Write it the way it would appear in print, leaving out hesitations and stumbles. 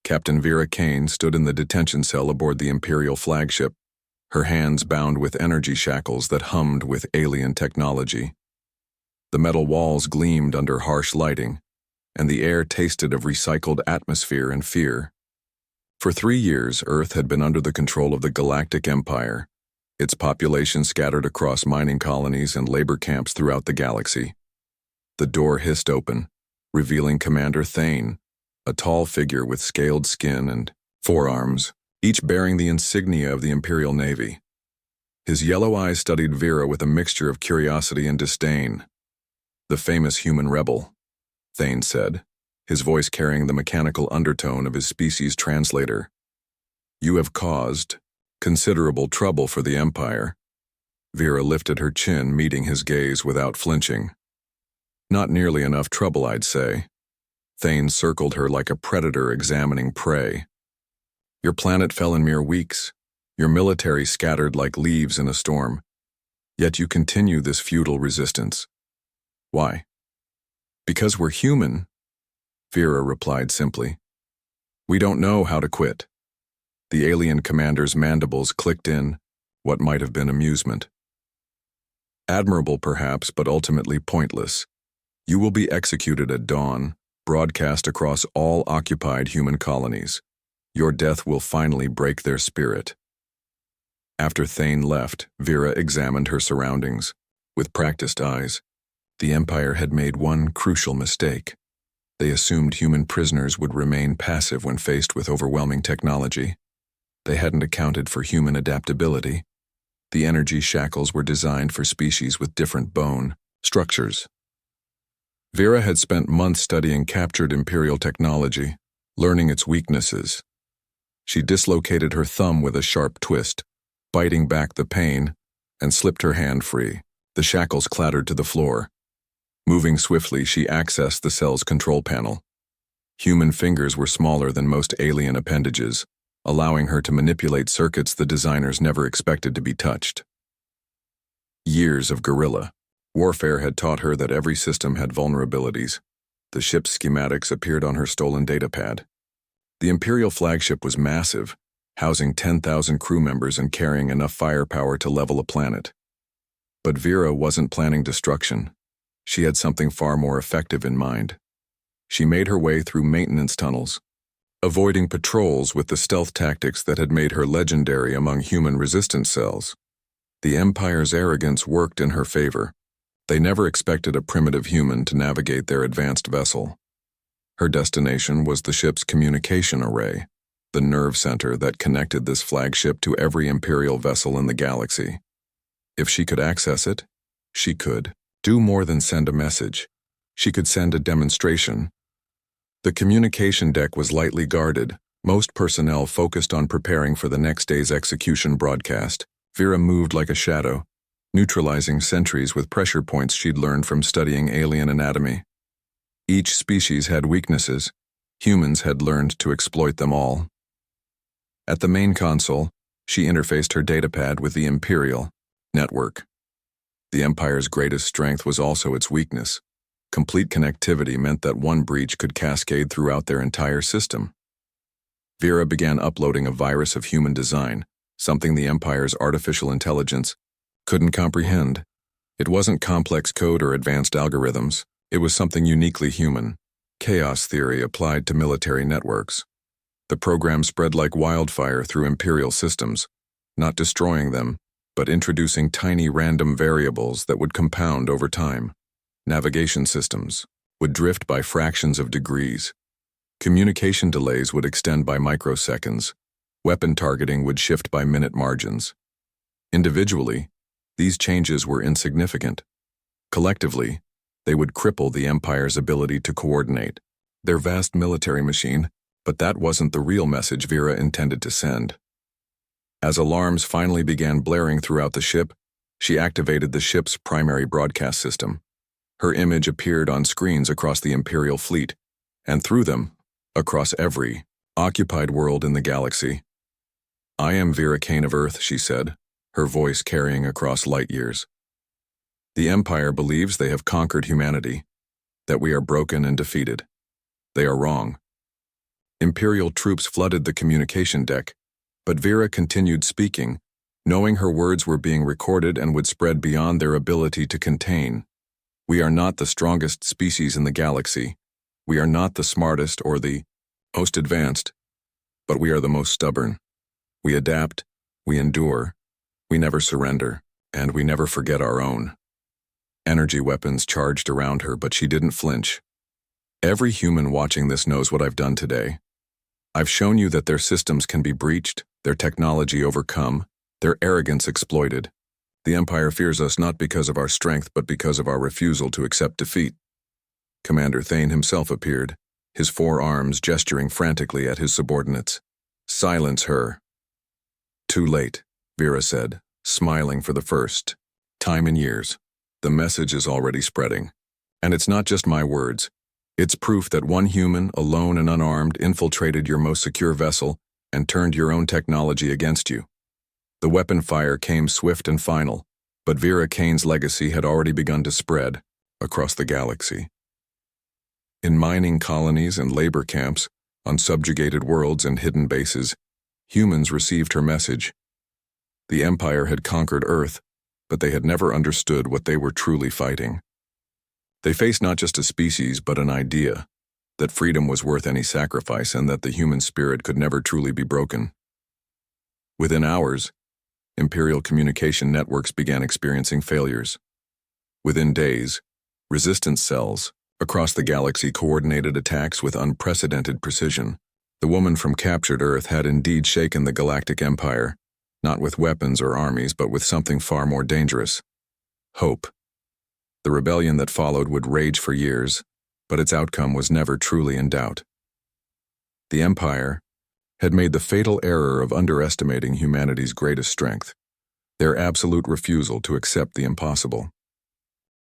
Captain Vera Kane stood in the detention cell aboard the Imperial flagship, her hands bound with energy shackles that hummed with alien technology. The metal walls gleamed under harsh lighting, and the air tasted of recycled atmosphere and fear. For 3 years, Earth had been under the control of the Galactic Empire, its population scattered across mining colonies and labor camps throughout the galaxy. The door hissed open, revealing Commander Thane, a tall figure with scaled skin and forearms, each bearing the insignia of the Imperial Navy. His yellow eyes studied Vera with a mixture of curiosity and disdain. "The famous human rebel," Thane said, his voice carrying the mechanical undertone of his species translator. "You have caused considerable trouble for the Empire." Vera lifted her chin, meeting his gaze without flinching. "Not nearly enough trouble, I'd say." Thane circled her like a predator examining prey. "Your planet fell in mere weeks, your military scattered like leaves in a storm. Yet you continue this futile resistance. Why?" "Because we're human," Vera replied simply. "We don't know how to quit." The alien commander's mandibles clicked in, what might have been amusement. "Admirable perhaps, but ultimately pointless. You will be executed at dawn, broadcast across all occupied human colonies. Your death will finally break their spirit." After Thane left, Vera examined her surroundings. With practiced eyes, the Empire had made one crucial mistake. They assumed human prisoners would remain passive when faced with overwhelming technology. They hadn't accounted for human adaptability. The energy shackles were designed for species with different bone structures. Vera had spent months studying captured Imperial technology, learning its weaknesses. She dislocated her thumb with a sharp twist, biting back the pain, and slipped her hand free. The shackles clattered to the floor. Moving swiftly, she accessed the cell's control panel. Human fingers were smaller than most alien appendages, allowing her to manipulate circuits the designers never expected to be touched. Years of guerrilla warfare had taught her that every system had vulnerabilities. The ship's schematics appeared on her stolen datapad. The Imperial flagship was massive, housing 10,000 crew members and carrying enough firepower to level a planet. But Vera wasn't planning destruction. She had something far more effective in mind. She made her way through maintenance tunnels, avoiding patrols with the stealth tactics that had made her legendary among human resistance cells. The Empire's arrogance worked in her favor. They never expected a primitive human to navigate their advanced vessel. Her destination was the ship's communication array, the nerve center that connected this flagship to every Imperial vessel in the galaxy. If she could access it, she could do more than send a message. She could send a demonstration. The communication deck was lightly guarded, most personnel focused on preparing for the next day's execution broadcast. Vera moved like a shadow, neutralizing sentries with pressure points she'd learned from studying alien anatomy. Each species had weaknesses. Humans had learned to exploit them all. At the main console, she interfaced her datapad with the Imperial network. The Empire's greatest strength was also its weakness. Complete connectivity meant that one breach could cascade throughout their entire system. Vera began uploading a virus of human design, something the Empire's artificial intelligence couldn't comprehend. It wasn't complex code or advanced algorithms. It was something uniquely human. Chaos theory applied to military networks. The program spread like wildfire through Imperial systems, not destroying them, but introducing tiny random variables that would compound over time. Navigation systems would drift by fractions of degrees. Communication delays would extend by microseconds. Weapon targeting would shift by minute margins. Individually, these changes were insignificant. Collectively, they would cripple the Empire's ability to coordinate their vast military machine, but that wasn't the real message Vera intended to send. As alarms finally began blaring throughout the ship, she activated the ship's primary broadcast system. Her image appeared on screens across the Imperial fleet, and through them, across every occupied world in the galaxy. "I am Vera Kane of Earth," she said, her voice carrying across light years. "The Empire believes they have conquered humanity, that we are broken and defeated. They are wrong. Imperial troops flooded the communication deck, but Vera continued speaking, knowing her words were being recorded and would spread beyond their ability to contain. We are not the strongest species in the galaxy. We are not the smartest or the most advanced, but we are the most stubborn. We adapt, we endure, we never surrender, and we never forget our own. Energy weapons charged around her, but she didn't flinch. Every human watching this knows what I've done today. I've shown you that their systems can be breached, their technology overcome, their arrogance exploited. The Empire fears us not because of our strength, but because of our refusal to accept defeat. Commander Thane himself appeared, his 4 arms gesturing frantically at his subordinates. Silence her. Too late, Vera said, smiling for the first time in years. The message is already spreading. And it's not just my words. It's proof that one human, alone and unarmed, infiltrated your most secure vessel and turned your own technology against you. The weapon fire came swift and final, but Vera Kane's legacy had already begun to spread across the galaxy. In mining colonies and labor camps, on subjugated worlds and hidden bases, humans received her message. The Empire had conquered Earth, but they had never understood what they were truly fighting. They faced not just a species, but an idea, that freedom was worth any sacrifice and that the human spirit could never truly be broken. Within hours, Imperial communication networks began experiencing failures. Within days, resistance cells across the galaxy coordinated attacks with unprecedented precision. The woman from captured Earth had indeed shaken the Galactic Empire, not with weapons or armies, but with something far more dangerous: hope. The rebellion that followed would rage for years, but its outcome was never truly in doubt. The Empire had made the fatal error of underestimating humanity's greatest strength, their absolute refusal to accept the impossible.